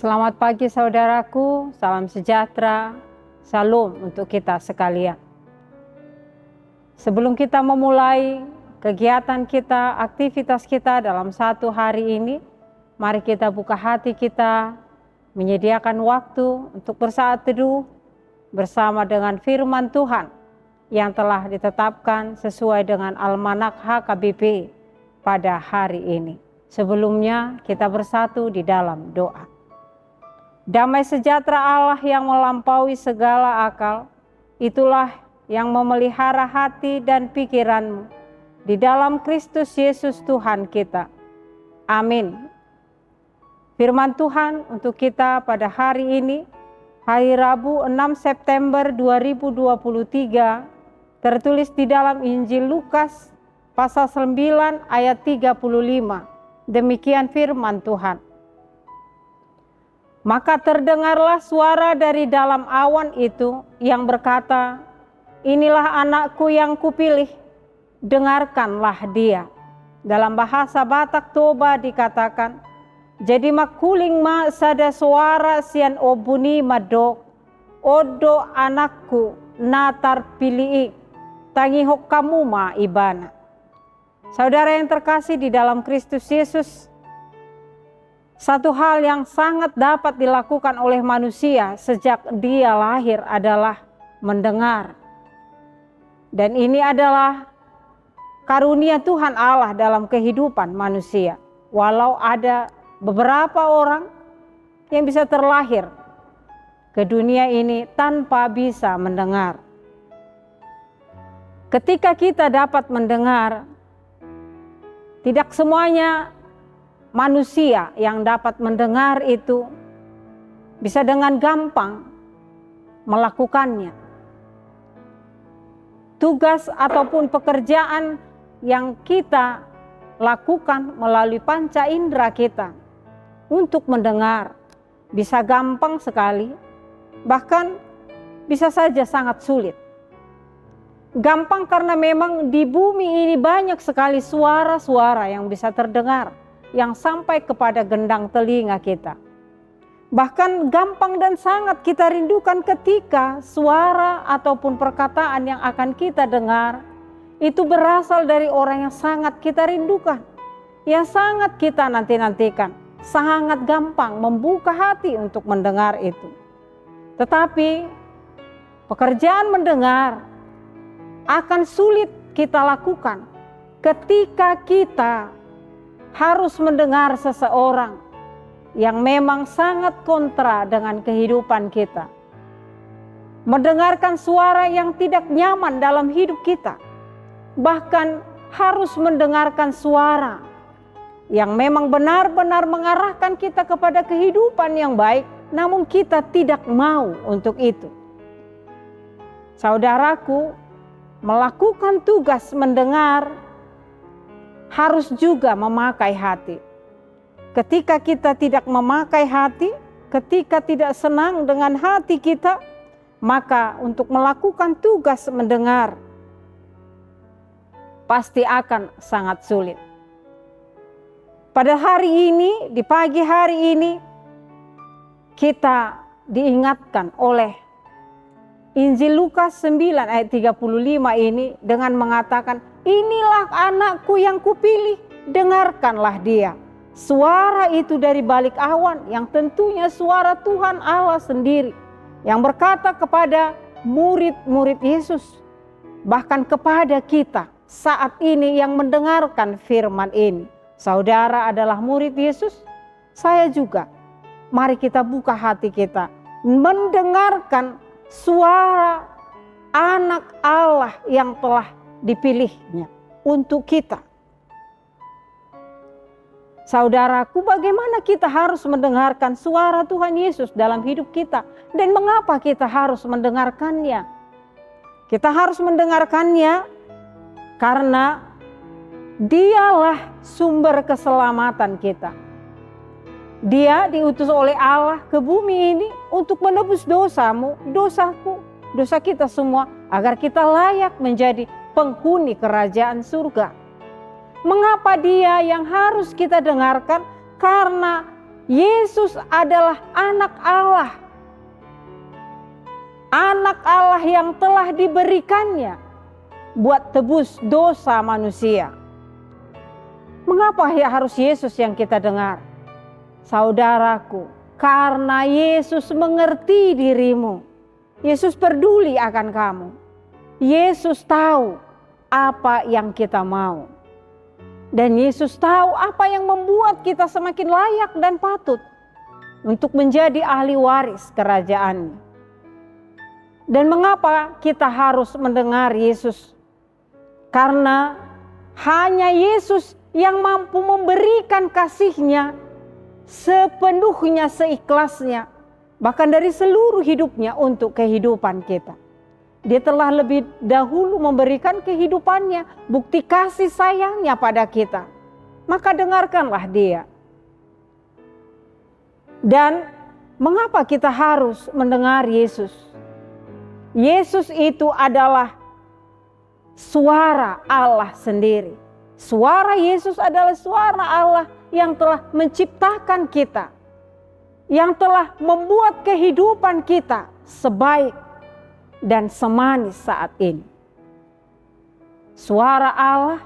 Selamat pagi saudaraku, salam sejahtera, salam untuk kita sekalian. Sebelum kita memulai kegiatan kita, aktivitas kita dalam satu hari ini, mari kita buka hati kita, menyediakan waktu untuk bersaat teduh bersama dengan firman Tuhan yang telah ditetapkan sesuai dengan Almanak HKBP pada hari ini. Sebelumnya kita bersatu di dalam doa. Damai sejahtera Allah yang melampaui segala akal, itulah yang memelihara hati dan pikiranmu di dalam Kristus Yesus Tuhan kita. Amin. Firman Tuhan untuk kita pada hari ini, hari Rabu 6 September 2023, tertulis di dalam Injil Lukas pasal 9 ayat 35. Demikian firman Tuhan. Maka terdengarlah suara dari dalam awan itu yang berkata, "Inilah anakku yang kupilih, dengarkanlah dia." Dalam bahasa Batak Toba dikatakan, "Jadi makuling ma sada suara sian obuni madok, odo anakku natar pilih, tangihok kamu ma ibana." Saudara yang terkasih di dalam Kristus Yesus, satu hal yang sangat dapat dilakukan oleh manusia sejak dia lahir adalah mendengar. Dan ini adalah karunia Tuhan Allah dalam kehidupan manusia. Walau ada beberapa orang yang bisa terlahir ke dunia ini tanpa bisa mendengar. Ketika kita dapat mendengar, tidak semuanya manusia yang dapat mendengar itu bisa dengan gampang melakukannya. Tugas ataupun pekerjaan yang kita lakukan melalui panca indera kita untuk mendengar bisa gampang sekali, bahkan bisa saja sangat sulit. Gampang karena memang di bumi ini banyak sekali suara-suara yang bisa terdengar, yang sampai kepada gendang telinga kita. Bahkan gampang dan sangat kita rindukan ketika suara ataupun perkataan yang akan kita dengar itu berasal dari orang yang sangat kita rindukan, yang sangat kita nanti-nantikan. Sangat gampang membuka hati untuk mendengar itu. Tetapi pekerjaan mendengar akan sulit kita lakukan ketika kita harus mendengar seseorang yang memang sangat kontra dengan kehidupan kita. Mendengarkan suara yang tidak nyaman dalam hidup kita. Bahkan harus mendengarkan suara yang memang benar-benar mengarahkan kita kepada kehidupan yang baik, namun kita tidak mau untuk itu. Saudaraku, melakukan tugas mendengar harus juga memakai hati. Ketika kita tidak memakai hati, ketika tidak senang dengan hati kita, maka untuk melakukan tugas mendengar pasti akan sangat sulit. Pada hari ini, di pagi hari ini, kita diingatkan oleh Injil Lukas 9 ayat 35 ini dengan mengatakan, "Inilah anakku yang kupilih, dengarkanlah dia." Suara itu dari balik awan yang tentunya suara Tuhan Allah sendiri yang berkata kepada murid-murid Yesus, bahkan kepada kita saat ini yang mendengarkan firman ini. Saudara adalah murid Yesus, saya juga. Mari kita buka hati kita mendengarkan suara anak Allah yang telah dipilihnya untuk kita. Saudaraku, bagaimana kita harus mendengarkan suara Tuhan Yesus dalam hidup kita? Dan mengapa kita harus mendengarkannya? Kita harus mendengarkannya karena Dialah sumber keselamatan kita. Dia diutus oleh Allah ke bumi ini untuk menebus dosamu, dosaku, dosa kita semua, agar kita layak menjadi penghuni kerajaan surga. Mengapa dia yang harus kita dengarkan? Karena Yesus adalah anak Allah. Anak Allah yang telah diberikannya buat tebus dosa manusia. Mengapa ya harus Yesus yang kita dengar? Saudaraku, karena Yesus mengerti dirimu. Yesus peduli akan kamu. Yesus tahu apa yang kita mau. Dan Yesus tahu apa yang membuat kita semakin layak dan patut untuk menjadi ahli waris kerajaan-Nya. Dan mengapa kita harus mendengar Yesus? Karena hanya Yesus yang mampu memberikan kasih-Nya sepenuhnya, seikhlasnya, bahkan dari seluruh hidupnya untuk kehidupan kita. Dia telah lebih dahulu memberikan kehidupannya, bukti kasih sayangnya pada kita. Maka dengarkanlah Dia. Dan mengapa kita harus mendengar Yesus? Yesus itu adalah suara Allah sendiri. Suara Yesus adalah suara Allah yang telah menciptakan kita, yang telah membuat kehidupan kita sebaik dan semanis saat ini. Suara Allah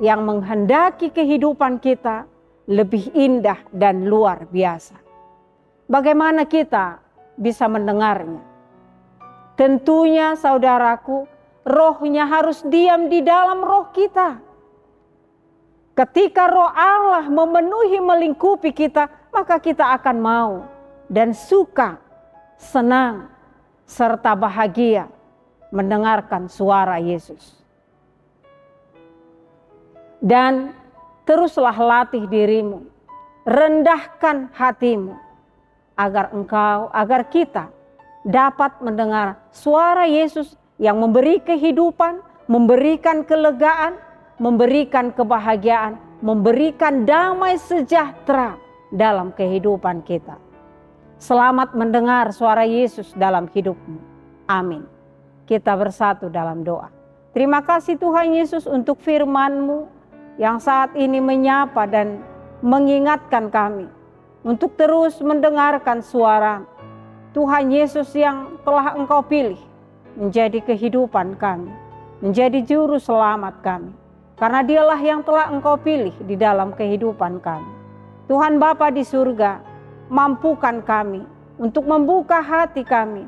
yang menghendaki kehidupan kita lebih indah dan luar biasa. Bagaimana kita bisa mendengarnya? Tentunya saudaraku, rohnya harus diam di dalam roh kita. Ketika roh Allah memenuhi melingkupi kita, maka kita akan mau dan suka, senang, serta bahagia mendengarkan suara Yesus. Dan teruslah latih dirimu, rendahkan hatimu, agar kita dapat mendengar suara Yesus yang memberi kehidupan, memberikan kelegaan, memberikan kebahagiaan, memberikan damai sejahtera dalam kehidupan kita. Selamat mendengar suara Yesus dalam hidupmu. Amin. Kita bersatu dalam doa. Terima kasih Tuhan Yesus untuk firman-Mu yang saat ini menyapa dan mengingatkan kami untuk terus mendengarkan suara Tuhan Yesus yang telah Engkau pilih menjadi kehidupan kami, menjadi juru selamat kami. Karena Dialah yang telah Engkau pilih di dalam kehidupan kami. Tuhan Bapa di surga, mampukan kami untuk membuka hati kami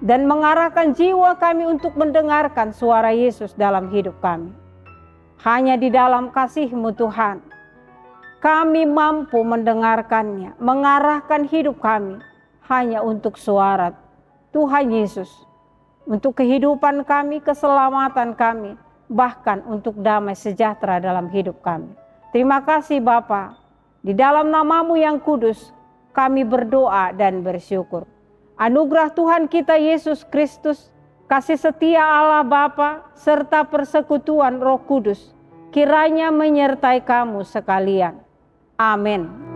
dan mengarahkan jiwa kami untuk mendengarkan suara Yesus dalam hidup kami. Hanya di dalam kasih-Mu Tuhan, kami mampu mendengarkannya, mengarahkan hidup kami hanya untuk suara Tuhan Yesus, untuk kehidupan kami, keselamatan kami, bahkan untuk damai sejahtera dalam hidup kami. Terima kasih Bapa. Di dalam nama-Mu yang kudus, kami berdoa dan bersyukur. Anugerah Tuhan kita Yesus Kristus, kasih setia Allah Bapa, serta persekutuan Roh Kudus, kiranya menyertai kamu sekalian. Amin.